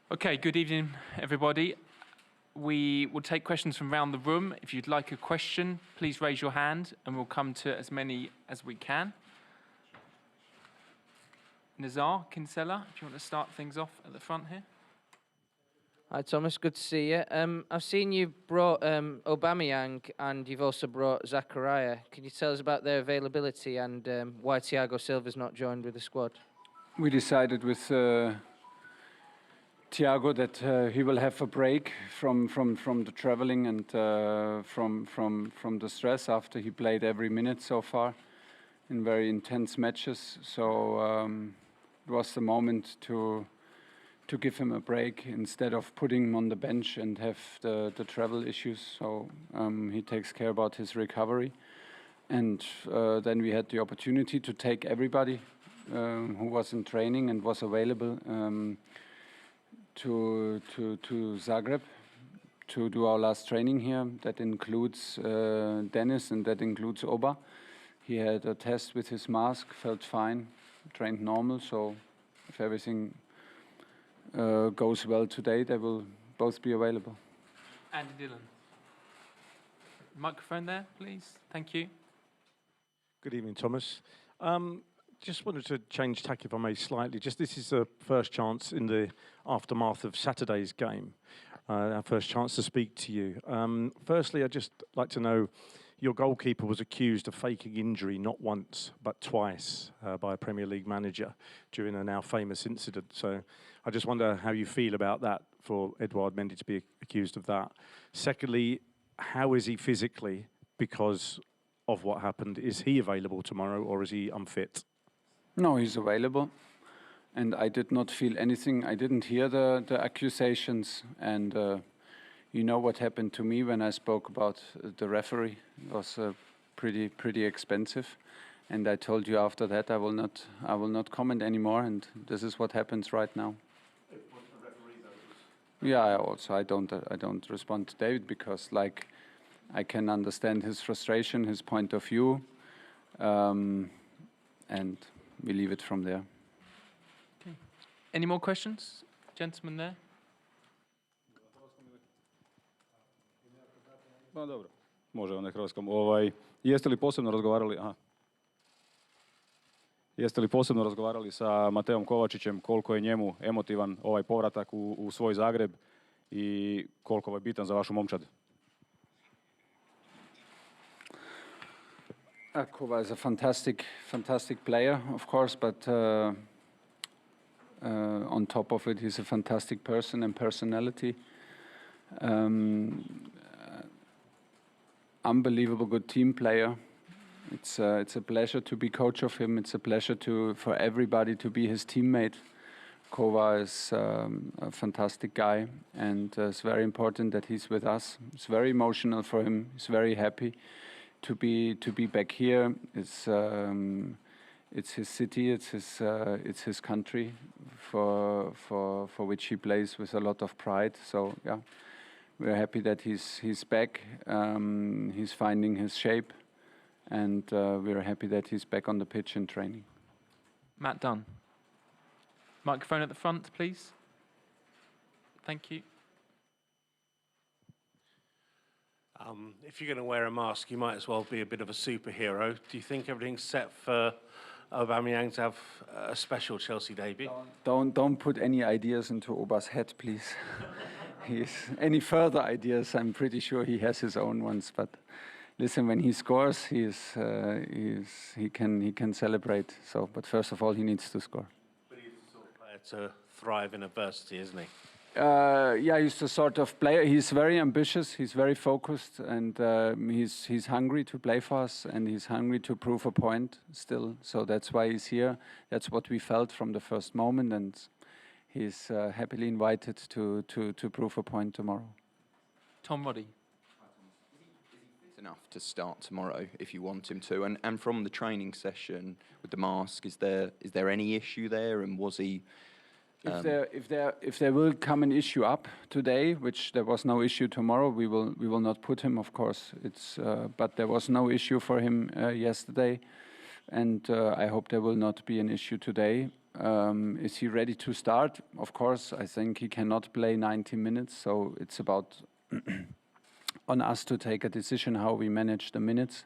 Okay, good evening, everybody. We will take questions from around the room. If you'd like a question, please raise your hand and we'll come to as many as we can. Nazar, Kinsella, if you want to start things off at the front here. Hi Thomas, good to see you. I've seen you brought Aubameyang and you've also brought Zakaria. Can you tell us about their availability and why Thiago Silva's not joined with the squad? We decided with Thiago that he will have a break from the traveling and from the stress after he played every minute so far in very intense matches. So it was the moment to give him a break instead of putting him on the bench and have the travel issues. So he takes care about his recovery. And then we had the opportunity to take everybody who was in training and was available to Zagreb to do our last training here. That includes Dennis and that includes Oba. He had a test with his mask, felt fine, trained normal. So if everything goes well today, they will both be available. Andy Dillon. Microphone there, please. Thank you. Good evening, Thomas. Just wanted to change tack, if I may, slightly. This is the first chance in the aftermath of Saturday's game, our first chance to speak to you. Firstly, I'd just like to know, your goalkeeper was accused of faking injury not once, but twice by a Premier League manager during a now famous incident. So I just wonder how you feel about that, for Edouard Mendy to be accused of that. Secondly, how is he physically because of what happened? Is he available tomorrow or is he unfit? No, he's available. And I did not feel anything. I didn't hear the accusations. And you know what happened to me when I spoke about the referee. It was pretty expensive. And I told you after that I will not comment anymore. And this is what happens right now. Yeah, I don't respond to David because I can understand his frustration, his point of view, and we leave it from there. Okay. Any more questions? Gentleman there. Pa dobro, može on na hrvatskom. Jeste li posebno razgovarali? Jeste li posebno razgovarali sa Mateom Kovačićem koliko je njemu emotivan ovaj povratak u svoj Zagreb i koliko je bitan za vašu momčad? Kova is a fantastic player, of course, but on top of it, he's a fantastic person and personality. Unbelievable good team player. It's a pleasure to be coach of him. It's a pleasure for everybody to be his teammate. Kova is a fantastic guy, and it's very important that he's with us. It's very emotional for him. He's very happy to be back here. It's his city. It's his country, for which he plays with a lot of pride. So yeah, we're happy that he's back. He's finding his shape. And we're happy that he's back on the pitch and training. Matt Dunn. Microphone at the front, please. Thank you. If you're going to wear a mask, you might as well be a bit of a superhero. Do you think everything's set for Aubameyang to have a special Chelsea debut? Don't put any ideas into Oba's head, please. Any further ideas, I'm pretty sure he has his own ones, but listen, when he scores, he can celebrate. So, but first of all, he needs to score. But he's the sort of player to thrive in adversity, isn't he? Yeah, he's the sort of player. He's very ambitious. He's very focused, and he's hungry to play for us, and he's hungry to prove a point still. So that's why he's here. That's what we felt from the first moment, and he's happily invited to prove a point tomorrow. Tom Roddy. Enough to start tomorrow if you want him to, and from the training session with the mask, is there any issue there, and was he? If there will come an issue up today, which there was no issue tomorrow, we will not put him, of course. But there was no issue for him yesterday, and I hope there will not be an issue today. Is he ready to start? Of course, I think he cannot play 90 minutes, so it's about on us to take a decision how we manage the minutes.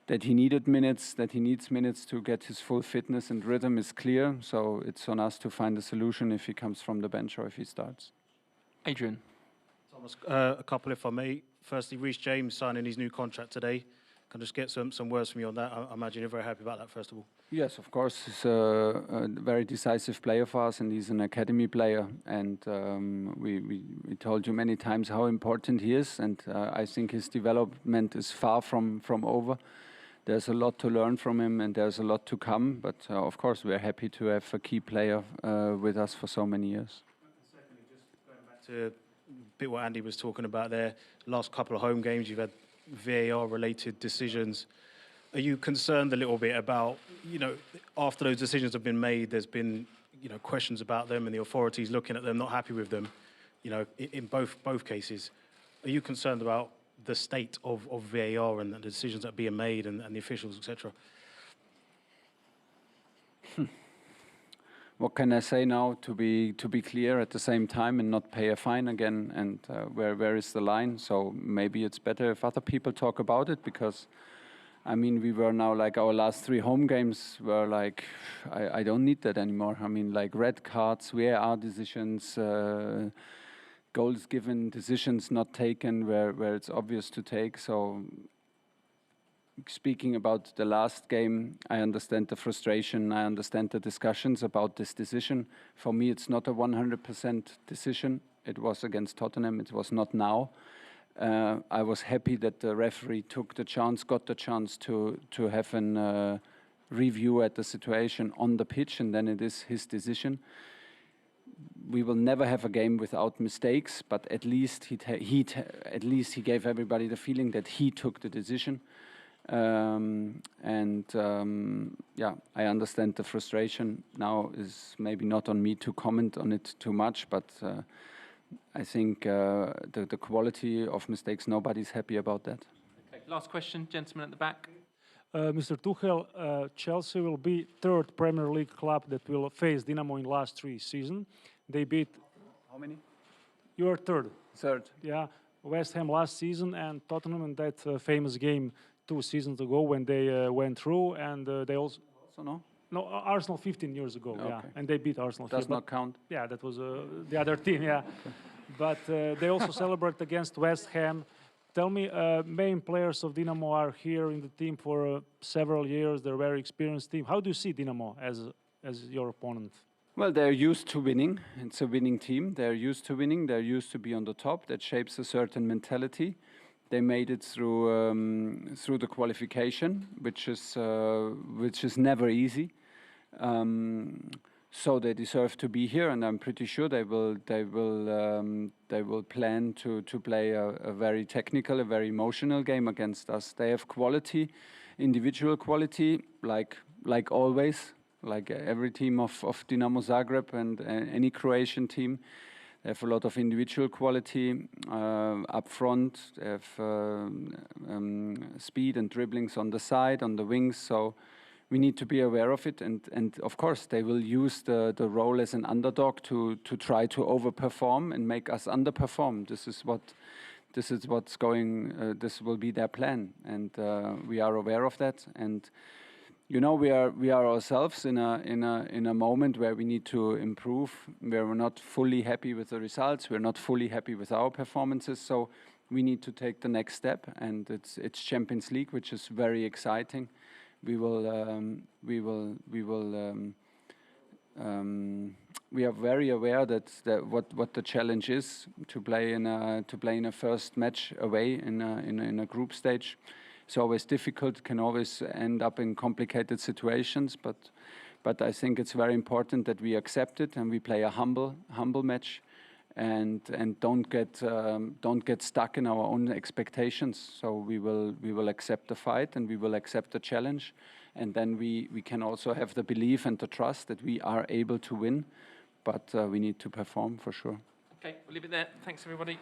That he needed minutes, that he needs minutes to get his full fitness and rhythm is clear, so it's on us to find a solution if he comes from the bench or if he starts. Adrian. Thomas, a couple if I may. Firstly, Reece James signing his new contract today. Can I just get some words from you on that? I imagine you're very happy about that, first of all. Yes, of course. He's a very decisive player for us, and he's an academy player. And we told you many times how important he is, and I think his development is far from over. There's a lot to learn from him, and there's a lot to come. But of course, we're happy to have a key player with us for so many years. Secondly, just going back to a bit what Andy was talking about there, last couple of home games, you've had VAR-related decisions. Are you concerned a little bit about, after those decisions have been made, there's been, questions about them and the authorities looking at them, not happy with them, in both cases. Are you concerned about the state of VAR and the decisions that are being made and the officials, etc.? What can I say now to be clear at the same time and not pay a fine again? And where is the line? So maybe it's better if other people talk about it, because I mean, we were now like our last 3 home games were like, I don't need that anymore. I mean, like red cards, VAR decisions, goals given, decisions not taken where it's obvious to take. So speaking about the last game, I understand the frustration, I understand the discussions about this decision. For me, it's not a 100% decision. It was against Tottenham, it was not now. I was happy that the referee got the chance to have a review at the situation on the pitch, and then it is his decision. We will never have a game without mistakes, but at least he gave everybody the feeling that he took the decision. Yeah, I understand the frustration. Now is maybe not on me to comment on it too much, but I think the quality of mistakes, nobody's happy about that. Okay, last question, gentleman at the back. Mr. Tuchel, Chelsea will be 3rd Premier League club that will face Dinamo in last 3 seasons. They beat... How many? You are 3rd. 3rd. Yeah, West Ham last season and Tottenham in that famous game 2 seasons ago when they went through, and they also... So no? No, Arsenal 15 years ago, Okay. yeah, and they beat Arsenal. Does not count? Yeah, that was the other team, yeah. Okay. But they also celebrate against West Ham. Tell me, main players of Dinamo are here in the team for several years. They're a very experienced team. How do you see Dinamo as your opponent? Well, they're used to winning. It's a winning team. They're used to winning. They're used to be on the top. That shapes a certain mentality. They made it through the qualification, which is never easy. So they deserve to be here, and I'm pretty sure they will plan to play a very technical, a very emotional game against us. They have quality, individual quality, like always, like every team of Dinamo Zagreb and any Croatian team. They have a lot of individual quality up front. They have speed and dribblings on the side, on the wings. So we need to be aware of it. And of course, they will use the role as an underdog to try to overperform and make us underperform. This is what's going. This will be their plan, and we are aware of that. And we are ourselves in a moment where we need to improve, where we're not fully happy with the results, we're not fully happy with our performances, so we need to take the next step, and it's Champions League, which is very exciting. We are very aware that what the challenge is to play in a first match away in a group stage. It's always difficult, can always end up in complicated situations, but I think it's very important that we accept it and we play a humble match, and don't get stuck in our own expectations. So we will accept the fight and we will accept the challenge, and then we can also have the belief and the trust that we are able to win, but we need to perform for sure. Okay, we'll leave it there. Thanks, everybody.